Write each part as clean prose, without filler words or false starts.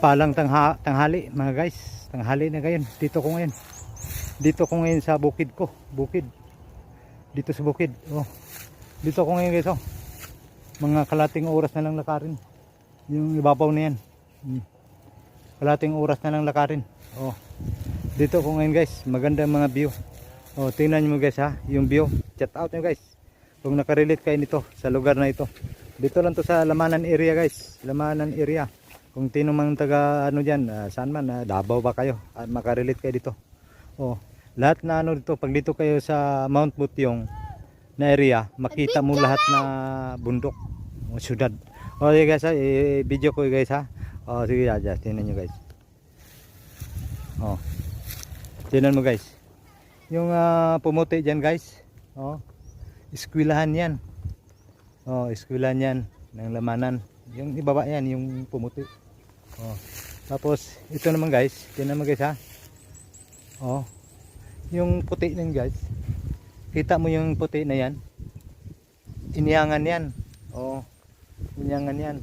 Palang tanghali mga guys. Tanghali na ngayon. Dito ko ngayon. Dito ko ngayon sa bukid ko. Bukid. Dito sa bukid. Oh. Dito ko ngayon guys. Oh. Mga kalating oras na lang lakarin. Yung ibabaw na yan. Kalating oras na lang lakarin. Oh. Dito ko ngayon guys. Maganda mga view. Oh, tingnan nyo guys ha. Yung view. Chat out nyo guys. Kung nakarelate kayo nito sa lugar na ito. Dito lang to sa Lamanan area guys. Lamanan area. Kung tino mang taga ano diyan, saan man, Davao ba kayo? Makarelate kayo dito. Oh, lahat na ano dito, pag dito kayo sa Mount Butyong na area, makita mo lahat na bundok, o syudad. Oh, sige guys, video ko guys ha. Oh, sige, just tingnan niyo guys. Oh. Tingnan mo guys. Yung pumuti diyan guys. Oh. Eskwelahan 'yan. Oh, eskwelahan 'yan ng Lamanan. Yung ibaba 'yan, yung pumuti. Oh. Tapos ito naman guys, tingnan mo guys ha. Oh. Yung puti niyan guys. Kita mo yung puti na 'yan? Iniangan 'yan. Oh. Iniangan 'yan.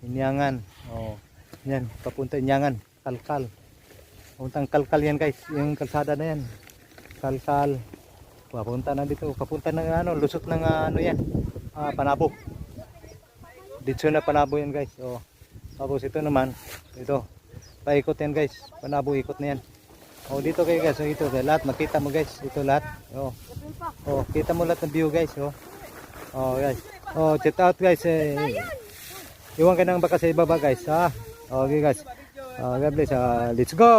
Iniangan. Oh. Yan, papunta Iniangan, Kalkal. Puntang Kalkal 'yan guys, yung kalsada na 'yan. Kalkal. Papunta na dito, papunta ng ano, lusot ng ano 'yan. Panabo. Dito na Panabo 'yan guys. Oh. Tapos ito naman, ito. Paikot 'yan guys. Panabo ikot na 'yan. Oh, dito kayo guys, so ito lahat makita mo guys, ito lahat. Oh. Oh, kita mo lahat ng view guys, oh. Oh, guys. Oh, check out guys. Iwan ka nang baka sa ibaba guys, ha. Okay guys. God bless. Let's go.